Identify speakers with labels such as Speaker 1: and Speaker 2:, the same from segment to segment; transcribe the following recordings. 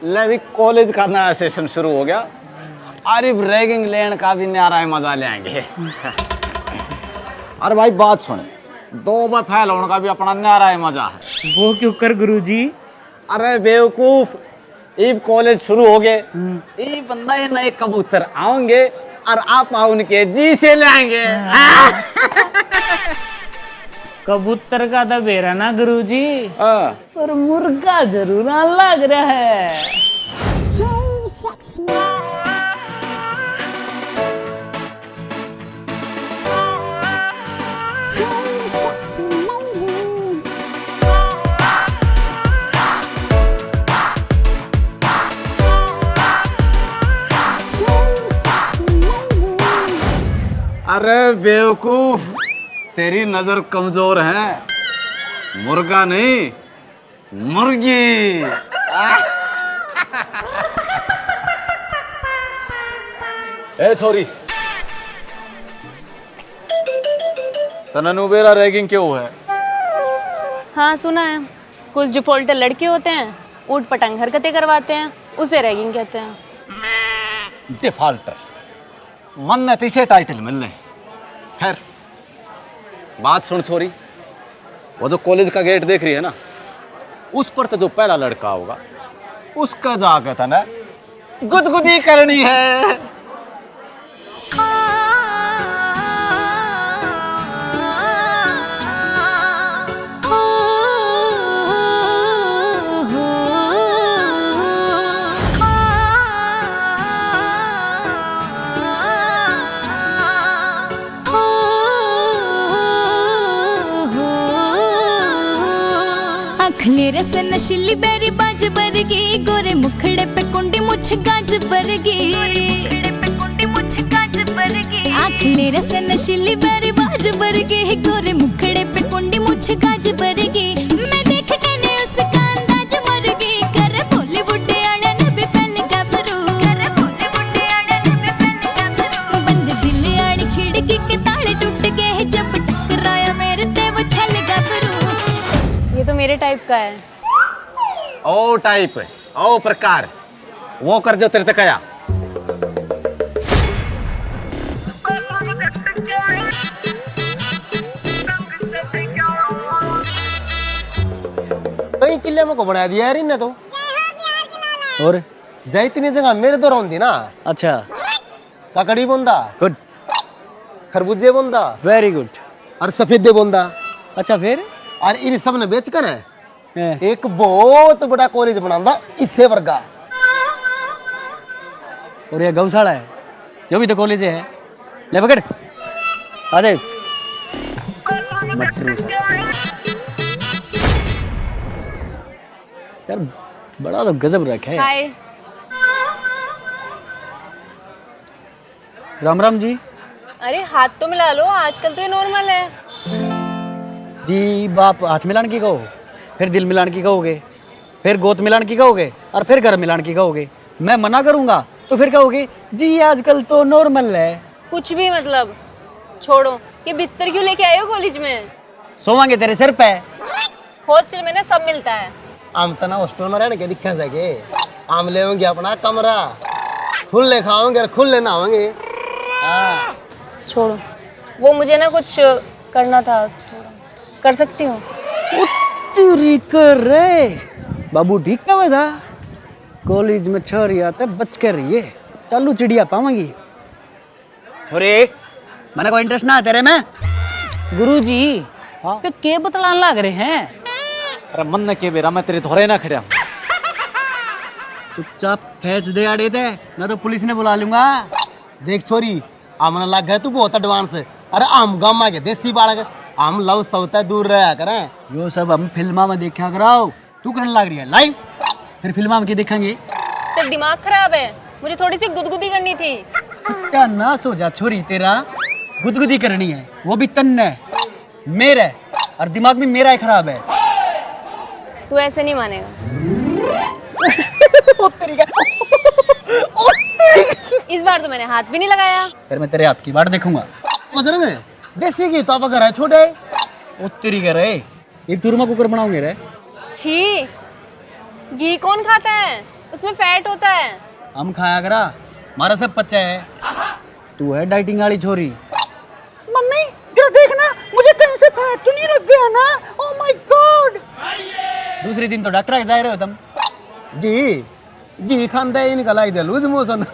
Speaker 1: ले भी कॉलेज का नया सेशन शुरू हो गया। अरे रैगिंग लेने का भी न्यारा मजा ले आएंगे। अरे भाई बात सुन, 2 बार फैल होने का भी अपना न्यारा मजा है।
Speaker 2: वो क्यों कर गुरुजी?
Speaker 1: अरे बेवकूफ, ये कॉलेज शुरू हो गए, ये बंदा ये नए कबूतर आओगे और आप उनके जी से लाएंगे।
Speaker 2: कबूतर का तो बेरा ना गुरुजी, पर मुर्गा जरूर लग रहा है।
Speaker 1: अरे बेवकूफ, तेरी नजर कमजोर है, मुर्गा नहीं मुर्गी। ए छोरी, तननु बेरा रैगिंग क्यों है?
Speaker 3: हाँ सुना है, कुछ डिफॉल्टर लड़के होते हैं, ऊट पटांग हरकतें करवाते हैं, उसे रैगिंग कहते हैं।
Speaker 1: डिफॉल्टर मन ने तीसरे टाइटल मिल रहे। खैर बात सुन छोरी, वो जो कॉलेज का गेट देख रही है ना, उस पर तो जो पहला लड़का होगा उसका जाकर था ना गुदगुदी करनी है।
Speaker 4: खलेरे से नशीली बेरी बाज बरगी, गोरे मुखड़े पे कुंडी मुछ गाज बरगी। खलेरे से नशीली बेरी बाज बरगी, गोरे मुखड़े पे कुंडी मुछ गाज बरगी। मैं देख के ने उसका अंदाज मरगी, करे बॉलीवुड आले ने भी फैल गबरू, करे बॉलीवुड आले ने भी फैल गबरू। बंद दिल आली खिड़की के ताले टूट गए, जब टकराया मेरे ते वो छल गबरू।
Speaker 3: ये तो मेरे टाइप का है।
Speaker 1: ओ टाइप, ओ प्रकार, वो कर जो तेरे तक आया।
Speaker 5: कई किले में को बना दिया यार इन्हें तो।
Speaker 2: और
Speaker 5: जय इतनी जगह मेरे तो रौंदी ना।
Speaker 2: अच्छा,
Speaker 5: काकड़ी बोंदा,
Speaker 2: गुड,
Speaker 5: खरबूजे बोंदा,
Speaker 2: वेरी गुड।
Speaker 5: और सफेदे बोंदा।
Speaker 2: अच्छा फिर?
Speaker 5: और इन सब ने बेच कर है
Speaker 2: हैं।
Speaker 5: एक बहुत बड़ा कॉलेज बनांदा इससे वर्गा।
Speaker 2: और ये गौशाला है, जो भी तो कॉलेज है। ले पकड़, आ जाए। यार बड़ा तो गजब रखा है।
Speaker 3: हाय।
Speaker 2: राम राम जी।
Speaker 3: अरे हाथ तो मिला लो, आजकल तो ये नॉर्मल है।
Speaker 2: जी बाप हाथ मिलान की कहो, फिर दिल मिलान की कहोगे, फिर गोद मिलान की कहोगे, और फिर घर मिलान की कहोगे। मैं मना करूंगा तो फिर कहोगे जी आजकल तो नॉर्मल है।
Speaker 3: कुछ भी मतलब, छोड़ो। ये बिस्तर क्यों लेके आए हो कॉलेज में?
Speaker 2: सोवांगे तेरे सिर पे।
Speaker 3: हॉस्टल में ना सब मिलता है।
Speaker 5: आम तना हॉस्टल में रहने के दिखा सके। आम लेंगे अपना कमरा, खुले खाओगे और खुले नहाओगे।
Speaker 3: छोड़ो, वो मुझे ना कुछ करना था, थोड़ा कर सकती हूँ।
Speaker 2: उत्तरी कर रे बाबू, ठीक क्या हुआ था? कॉलेज में छोरी आते बच कर रही है, चालू चिड़िया पावांगी। अरे मैंने कोई इंटरेस्ट ना है तेरे में। गुरुजी तो के बतलान लग रहे हैं?
Speaker 1: अरे मन ने के बेरा मैं तेरे धोरे ना खड़ा।
Speaker 2: चुपचाप फेंच दे आड़े थे, ना तो पुलिस ने बुला लूंगा।
Speaker 5: देख छोरी, आमने लग गए तू बहुत एडवांस है। अरे आम गाँव में देसी बालक, हम लव सवता दूर रहा करें।
Speaker 2: यो सब हम फिल्मा में देखा कराओ, तू करने लग रही है लाइव, फिर फिल्मा में क्या देखेंगे?
Speaker 3: तेरा दिमाग खराब है, मुझे थोड़ी सी गुदगुदी करनी थी।
Speaker 2: सत्यानाश हो जा छोरी तेरा, गुदगुदी करनी है वो भी तन्ने मेरे, और दिमाग भी मेरा ही खराब है।
Speaker 3: तू ऐसे नहीं मानेगा। इस बार तो मैंने हाथ भी नहीं लगाया।
Speaker 2: फिर मैं तेरे हाथ की बात देखूंगा।
Speaker 5: मजर में देसी घी तो आप अगर है छोटे
Speaker 2: उत्तरी कह रहे एक चूरमा कुकर बनाओगे रे।
Speaker 3: छी, घी कौन खाता है? उसमें फैट होता है।
Speaker 2: हम खाया करा, हमारा सब पच्चा है। तू है डाइटिंग वाली छोरी। मम्मी जरा देखना मुझे कहीं से फैट तो नहीं लग गया ना। Oh my God. दूसरे दिन तो डॉक्टर के जा रहे हो तुम।
Speaker 5: घी खांदा ही निकल आई लूज मोशन।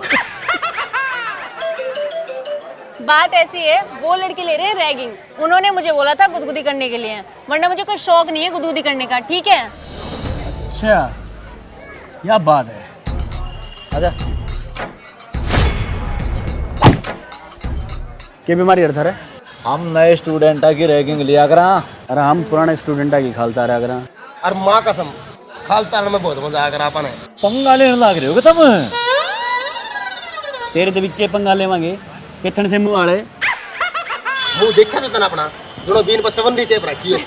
Speaker 3: बात ऐसी है, वो लड़के ले रहे हैं रैगिंग। उन्होंने मुझे बोला था गुदगुदी करने के लिए, वरना मुझे कोई शौक नहीं है गुदगुदी करने का, ठीक है?
Speaker 2: अच्छा क्या बात है। आजा। क्या बीमारी है?
Speaker 1: हम नए स्टूडेंट की रैगिंग लिया करा।
Speaker 2: अरे हम पुराने स्टूडेंट की खालता रहा करा।
Speaker 5: और माँ कसम खालता में बहुत मजा आकर अपन है।
Speaker 1: पंगा लेने लग रहे हो तुम।
Speaker 2: तेरे तो के पंगा लेवांगे कितने से मुंह वाले।
Speaker 5: मुंह देखा था तना अपना दोनों बीन पर चवन नीचे रखी है।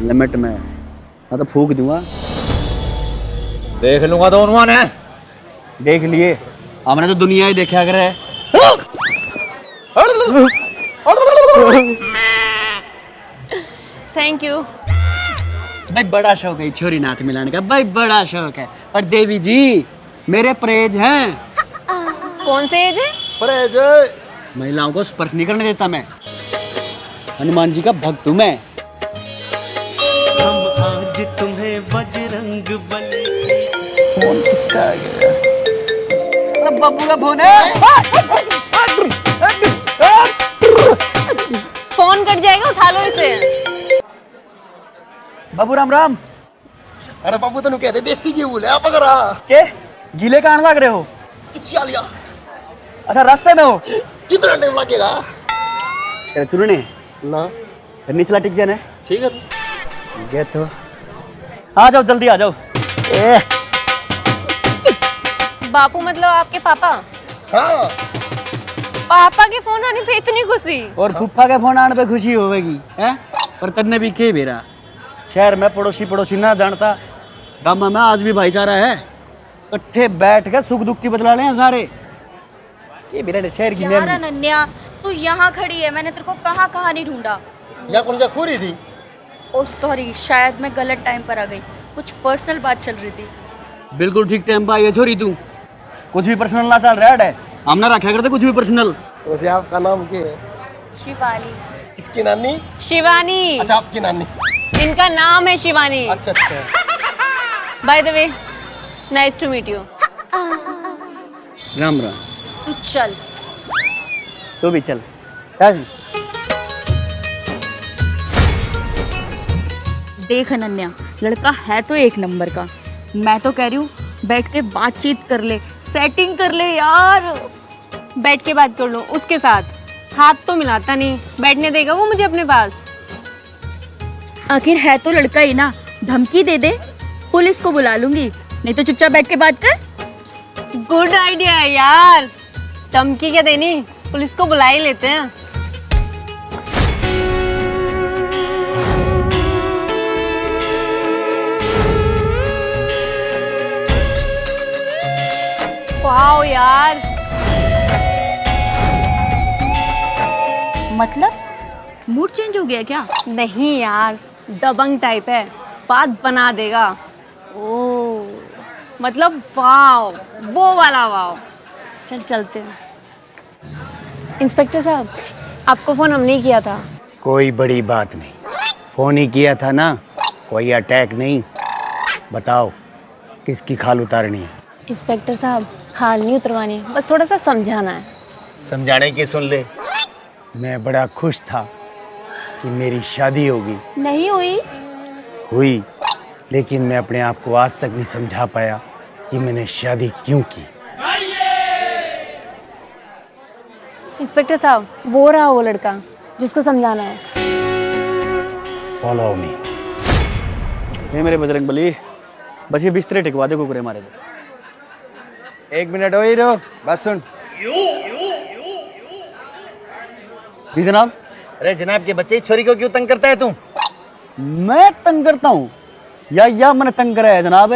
Speaker 2: लिमिट में मैं तो फूक दूंगा।
Speaker 1: देख लूंगा दोनों ने।
Speaker 2: देख लिए, हमने तो दुनिया ही देखा करे।
Speaker 3: Thank you.
Speaker 2: भाई बड़ा शौक है छोरी नाथ मिलाने का, भाई बड़ा शौक है। और देवी जी मेरे परहेज हैं।
Speaker 3: कौन से एज है?
Speaker 5: परहेज
Speaker 2: महिलाओं को स्पर्श नहीं करने देता मैं। हनुमान जी का भक्त हूँ मैं।
Speaker 6: हम आज तुम्हें बजरंग बली।
Speaker 2: फोन किसका आ गया? अरे बब्बू का फोन है।
Speaker 3: फोन कट जाएगा, उठा लो इसे।
Speaker 2: बाबू राम राम।
Speaker 5: अरे बाबू तेन कहते देसी घी बोले आप अगर
Speaker 2: के गीले कान लग रहे हो?
Speaker 5: किच्छा लिया
Speaker 2: अच्छा रास्ते में हो?
Speaker 5: कितना टाइम लगेगा?
Speaker 2: तेरे चुरने
Speaker 5: ना
Speaker 2: फिर निचला टिक जाना।
Speaker 5: ठीक है
Speaker 2: ये तो आ जाओ, जल्दी आ जाओ।
Speaker 3: बापू मतलब आपके पापा?
Speaker 5: हाँ
Speaker 3: पापा के फोन आने पे इतनी खुशी।
Speaker 2: और फुफ्फा के फोन आने पे खुशी होगी हैं? पर तन्ने भी के बेरा शहर में पड़ोसी ना जानता, गामा में आज भी भाईचारा है। इकट्ठे बैठ के सुख दुख की बदला ले हैं सारे। ये बेरा शहर की
Speaker 7: यार अनन्या तू यहाँ खड़ी है, मैंने तेरे को कहाँ कहाँ नहीं ढूंढा।
Speaker 5: या कौन सा खूरी थी?
Speaker 7: ओ सॉरी, शायद मैं गलत टाइम पर आ गई, कुछ पर्सनल बात चल रही थी।
Speaker 2: बिल्कुल ठीक टाइम पर आई है छोरी तू। कुछ भी पर्सनल ना चल रहा है, हम ना रखा करते कुछ भी पर्सनल।
Speaker 5: वैसे आपका नाम क्या है?
Speaker 7: शिवाली।
Speaker 5: इसकी नानी?
Speaker 3: शिवानी।
Speaker 5: अच्छा आपकी नानी।
Speaker 3: इनका नाम है शिवानी।
Speaker 5: अच्छा अच्छा।
Speaker 3: By the way nice to meet you.
Speaker 2: Ram Ram.
Speaker 7: तू चल।
Speaker 2: तू भी चल। चल।
Speaker 7: देख अनन्या, लड़का है तो एक नंबर का। मैं तो कह रही हूँ बैठ के बातचीत कर ले, सेटिंग कर ले यार।
Speaker 3: बैठ के बात कर लो उसके साथ, हाथ तो मिलाता नहीं, बैठने देगा वो मुझे अपने पास?
Speaker 7: आखिर है तो लड़का ही ना, धमकी दे दे, पुलिस को बुला लूंगी, नहीं तो चुपचाप बैठ के बात कर।
Speaker 3: गुड आइडिया है यार। धमकी क्या देनी, पुलिस को बुला ही लेते हैं। वाओ यार।
Speaker 7: मतलब मूड चेंज हो गया क्या?
Speaker 3: नहीं यार, दबंग टाइप है, बात बना देगा।
Speaker 7: ओ
Speaker 3: मतलब वाओ, वो वाला वाओ। चल चलते हैं। इंस्पेक्टर साहब, आपको फोन हमने किया था।
Speaker 8: कोई बड़ी बात नहीं, फोन ही किया था ना, कोई अटैक नहीं। बताओ किसकी खाल उतारनी है?
Speaker 3: इंस्पेक्टर साहब, खाल नहीं उतरवानी, बस थोड़ा सा समझाना है।
Speaker 8: समझाने की सुन ले। मैं बड़ा खुश था कि मेरी शादी होगी।
Speaker 7: नहीं हुई?
Speaker 8: हुई, लेकिन मैं अपने आप को आज तक नहीं समझा पाया कि मैंने शादी क्यों की।
Speaker 3: इंस्पेक्टर साहब, वो रहा वो लड़का जिसको समझाना है।
Speaker 8: Follow me.
Speaker 2: ये मेरे बजरंग बली, बस ये बिस्तरे टिकवा दे कुकुरे मारे थे।
Speaker 5: एक मिनट हो ही रहो, बस सुन।
Speaker 2: जी जनाब।
Speaker 8: अरे जनाब के बच्चे, छोरी को क्यों तंग करता है तू?
Speaker 2: मैं तंग करता हूँ या मैंने तंग करा है जनाब?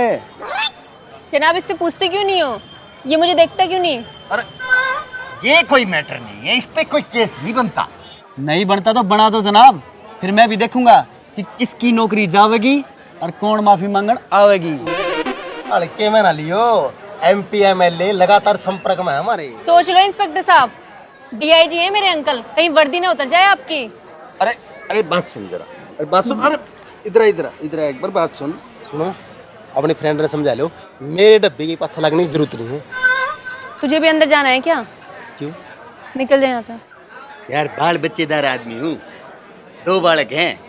Speaker 3: जनाब इससे पूछते क्यों नहीं हो, ये मुझे देखता क्यों नहीं?
Speaker 8: अरे ये कोई मैटर नहीं है, इस पे कोई केस नहीं बनता।
Speaker 2: नहीं बनता तो बना दो जनाब, फिर मैं भी देखूंगा कि किसकी नौकरी जावेगी और कौन माफी मांगन आवेगी।
Speaker 5: हल्के में ना लियो, MP MLA लगातार संपर्क में है हमारे।
Speaker 3: सोच लो इंस्पेक्टर साहब, DIG है मेरे अंकल, कहीं वर्दी ना उतर जाए आपकी।
Speaker 5: अरे अरे बात सुन जरा, अरे बात सुन, अरे इधर इधर इधर एक बार बात सुन। सुनो, अपने फ्रेंड ने समझा लो, मेरे डब्बे के पाछा लगने की जरूरत नहीं है।
Speaker 3: तुझे भी अंदर जाना है क्या?
Speaker 5: क्यों?
Speaker 3: निकल जाए यहाँ से।
Speaker 8: यार बाल बच्चेदार आदमी हूँ, 2 बालक हैं।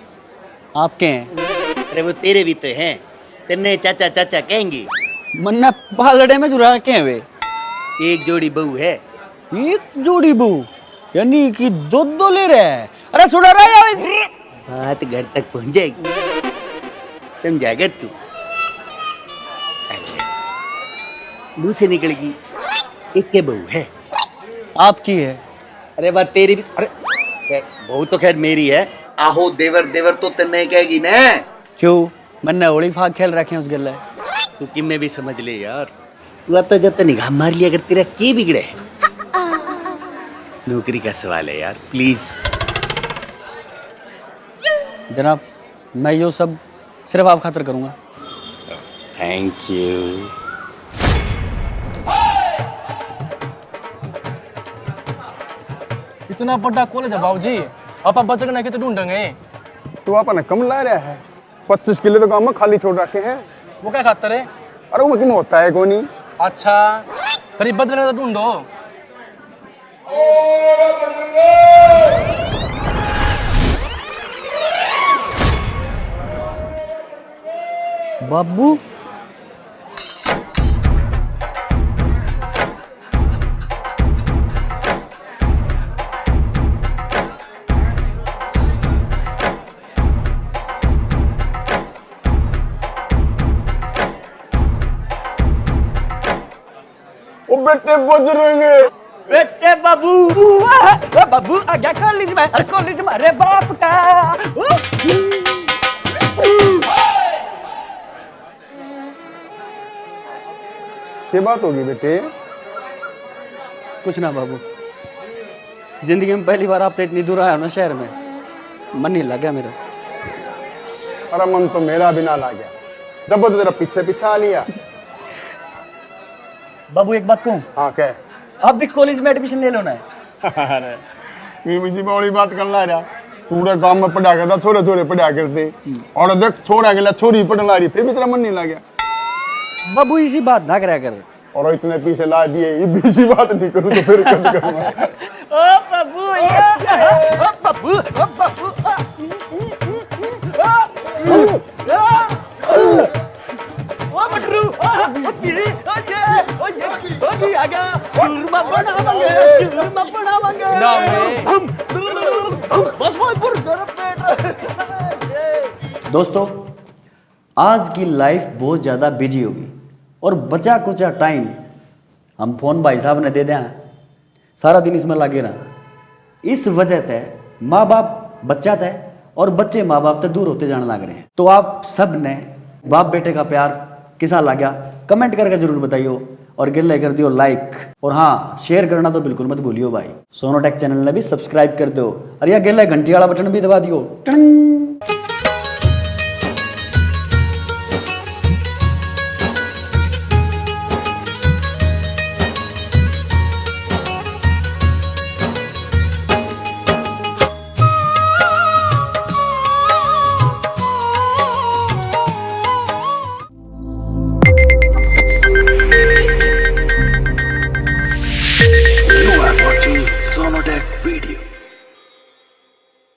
Speaker 2: आपके हैं?
Speaker 8: अरे वो तेरे भी तो हैं, तेने चाचा चाचा कहेंगे।
Speaker 2: मन्ना पालड़े में जुड़ा के हैं वे।
Speaker 8: एक जोड़ी बहू है।
Speaker 2: एक जोड़ी बहू यानी कि दो ले रहे हैं। अरे सुना रहा है
Speaker 8: बात घर तक पहुंच जाएगी, समझा कर तू। मुंह से निकल गई, एक के बहू है।
Speaker 2: आपकी है?
Speaker 8: अरे बात तेरी भी। अरे बहू तो खैर मेरी है। आहो देवर देवर तो तेने कहेगी ना।
Speaker 2: क्यों? मन्ना होली फाग खेल रखे हैं उस गले।
Speaker 8: तू कि मैं भी समझ ले यार, तू आता जाता निगाह मार लिया, अगर तेरा के बिगड़े। नौकरी का सवाल है यार, प्लीज।
Speaker 2: जनाब, मैं यो सब सिर्फ आप खातिर करूंगा।
Speaker 8: Thank you.
Speaker 9: इतना बड़ा कॉलेज है बाबूजी, आप बचना के तो ढूंढेंगे।
Speaker 10: तू अपने कम ला रहा है, 25 किलो तो गाँव में खाली छोड़ रखे हैं।
Speaker 9: वो क्या खातर है?
Speaker 10: अरे वो क्यों होता है कोनी।
Speaker 9: अच्छा, फिर बदलने तो ढूंढो।
Speaker 2: बाबू
Speaker 10: वो बेटे बुजुर्गे,
Speaker 2: बेटे बाबू बाबू आ गया कॉलेज में, हर कॉलेज में अरे बाप का।
Speaker 10: क्या बात होगी बेटे?
Speaker 2: कुछ ना बाबू, जिंदगी में पहली बार आप तो इतनी दूर आया हो ना शहर में, मन नहीं लग गया मेरा।
Speaker 10: अरे मन तो मेरा भी ना ला गया जब वो तो तेरा पीछे पीछे आ लिया।
Speaker 2: बाबू एक बात कहूँ?
Speaker 10: हाँ कह।
Speaker 2: आप भी कॉलेज में एडमिशन ले लो ना।
Speaker 10: अरे किसी बड़ी बात कर ला रहा, पूरे गांव में पढ़ा करता, छोरे छोरे पढ़ा करते, और देख छोरा गया छोरी पढ़ ला रही, फिर भी तेरा मन नहीं लग गया।
Speaker 2: बाबू इसी बात ना करा कर।
Speaker 10: और इतने पीछे ला दिए, ये भी इसी बात नहीं करूँ तो फिर कब करूँगा।
Speaker 2: ओ बाबू, ओ बाबू, ओ बाबू, ओ बटरू, ओ आ गया, चूरमा बनावांगे, चूरमा बनावांगे। दोस्तों, आज की लाइफ बहुत ज़्यादा बिजी होगी और बचा कुचा टाइम हम फोन भाई साहब ने दे दें, सारा दिन इसमें लगे रहा। इस वजह से माँ बाप बच्चा थे और बच्चे माँ बाप से दूर होते जाने लग रहे हैं। तो आप सब ने बाप बेटे का प्यार किसा लगा कमेंट करके जरूर बताइयो, और गिल्ले कर दियो लाइक, और हाँ शेयर करना तो बिल्कुल मत भूलियो भाई। सोनोटेक चैनल ने भी सब्सक्राइब कर दो, और यह गिल्ले घंटी वाला बटन भी दबा दियो। टंग।